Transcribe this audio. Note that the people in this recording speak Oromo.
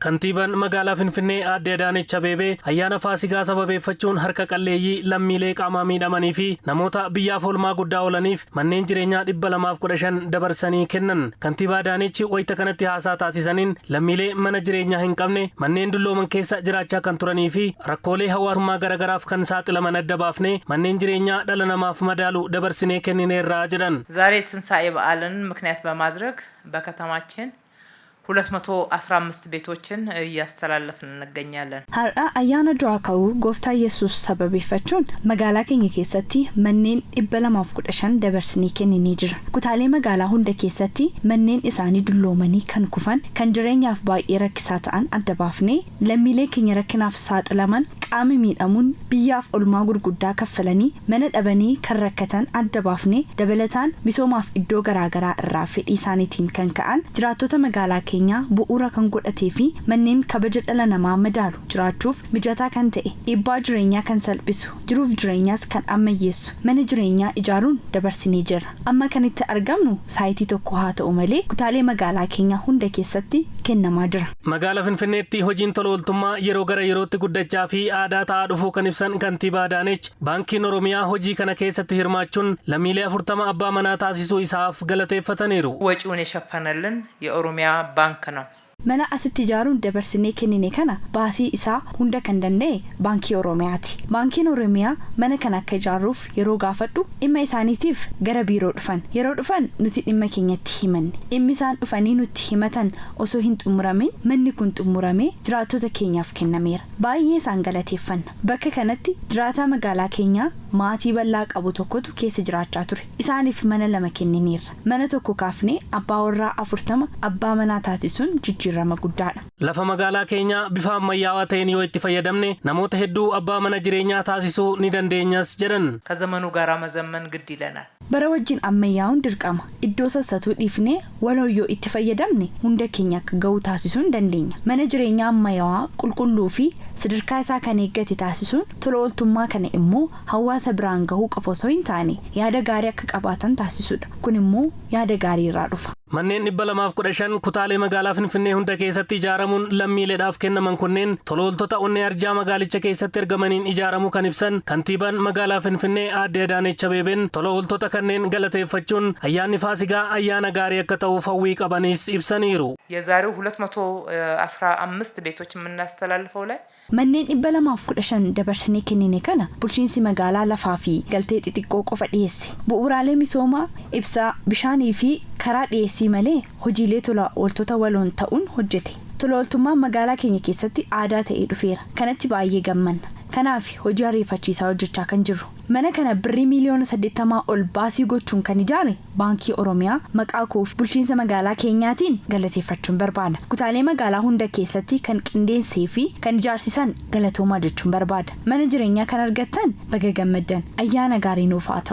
Kantiibaan magaalaa Finfinnee Aadde Adaanech Abeebee ayyaana Faasigaa sababeeffachuun harka qalleeyyii lammiilee qaamaa miidhamanii fi namoota biyyaaf oolmaa guddaa oolaniif manneen jireenyaa 215 dabarsanii kennan. Kantiibaa Adaanech wayita kanatti haasaa taasisaniin lammiilee mana jireenyaa hin qabne manneen dullooman keessa jiraachaa kan turanii fi rakkoolee hawaasummaa garagaraaf kan saaxilaman adda baafnee manneen jireenyaa dhala namaaf madaalu dabarsinee kennineerraa jedhan. ዛሬ ትንሣኤ በዓልን ምክንያት በማድረግ በከተማችን 215 ቤቶችን እያስተላለፍን እንገኛለን። ሀራ አያና ዱዓካው ጎፍታ ኢየሱስ ሰበቤፈቹን መጋላ ኬኛ ኬሰቲ መኔን ኢበለማፍ ቁደሻን ደበርስኒ ከኒኒ ጅራ ኩታሌ መጋላ ሁንደ ኬሰቲ መኔን ኢሳኒ ዱሎመኒ ከንኩፋን ከንጅረኛፍ ባይ ረክሳታን አደባፍኔ ለሚሌ ኬኛ ረክናፍ ሳጥለማን ቃሚ ሚዳሙን ቢያፍ ኦልማ ጉርጉዳ ከፈለኒ መነደበኒ ከረከተን አደባፍኔ ደበለታን ሚሶማፍ ኢዶ ገራገራ ራፊ ኢሳኒቲን ከንካን ጅራቶተ መጋላ keenya bu'uura kan godhatee fi manneen kabaja dhala namaa madaalu jiraachuuf mijataa kan ta'e dhiibbaa jireenyaa kan salphisu jiruuf jireenyaas kan ammayyeessu mana jireenyaa ijaaruun dabarsinee jira. Amma kan itti argamnu saayitii tokko haa ta'u malee kutaalee magaalaa keenya hunda keessatti kennamaa jira. Magaalaa Finfinneetti hojiin tola ooltummaa yeroo gara yerootti guddachaa fi aadaa ta'aa dhufuu kan ibsan Kantiibaa Adaanech baankiin Oromiyaa hojii kana keessatti hirmaachuun lammiilee 40 abbaa manaa taasisuu isaaf galateeffataniiru. ወጪውን የሸፈነልን የኦሮሚያ ባንክ ነው። mana asitti ijaaruun dabarsinee kennine kana baasii isaa hunda kan danda'e baankii Oromiyaati. Baankiin Oromiyaa mana kana akka ijaaruuf yeroo gaafadhu dhimma isaaniitiif gara biiroo dhufan. Yeroo dhufan nuti dhimma keenyatti himanne. Dhimmi isaan dhufanii nutti himatan osoo hin xumuramin manni kun xumuramee jiraattota keenyaaf kennameera. Baay'ee isaan galateeffanna. Bakka kanatti jiraataa magaalaa keenyaa maatii bal'aa qabu tokkotu keessa jiraachaa ture. Isaaniif mana 2 kennineerra. Mana tokko kaafnee abbaa warraa 40 abbaa manaa taasisuun jijjiirama guddaadha. Lafa magaalaa keenyaa bifa ammayyaawaa ta'een yoo itti fayyadamne namoota hedduu abbaa mana jireenyaa taasisuu ni dandeenyas jedhan. ከዘመኑ ጋራ መዘመን ግድ ይለናል። bara wajjin ammayyaa'uun dirqama. Iddoo sassatuu dhiifnee walooyyoo itti fayyadamne hunda keenya akka ga'u taasisuun dandeenya. Mana jireenyaa ammayyaawaa qulqulluu fi sadarkaa isaa kan eeggate taasisuun tola ooltummaa kana immoo hawaasa biraan gahuu qofa osoo hin taane yaada gaarii akka qabaatan taasisuudha. Kun immoo yaada gaarii irraa dhufa. Manneen 215 kutaalee magaalaa Finfinnee hunda keessatti ijaaramuun lammiileedhaaf kennaman kunneen tola ooltota onnee arjaa magaalicha keessatti argamaniin ijaaramuu kan ibsan Kantiibaan magaalaa Finfinnee Aadde Adaanech Abeebeen tola ooltota kanneen galateeffachuun ayyaanni Faasigaa ayyaana gaarii akka ta'uuf hawwii qabanis ibsaniiru. የዛሬው 215 ቤቶች የምናስተላልፈው ላይ manneen 215 dabarsinee kennine kana bulchiinsi magaalaa lafaa fi galtee xixiqqoo qofa dhiyeesse. Bu'uuraalee misoomaa ibsaa bishaanii fi karaa dhiyeessii malee hojiilee tola ooltota waloon ta'uun hojjete. Tola ooltummaan magaalaa keenya keessatti aadaa ta'ee dhufeera. Kanatti baay'ee gammanna. Kanaaf hojii ariifachiisaa hojjechaa kan jirru. Mana kana birrii miliyoona 80 ol baasii gochuun kan ijaare baankii Oromiyaa maqaa koo fi bulchiinsa magaalaa keenyaatiin galateeffachuun barbaada. Kutaalee magaalaa hunda keessatti kan qindeessee fi kan ijaarsisan galatoomaa jechuun barbaada. Mana jireenyaa kan argattan baga gammaddan. Ayyaana gaarii nuuf haa ta'u.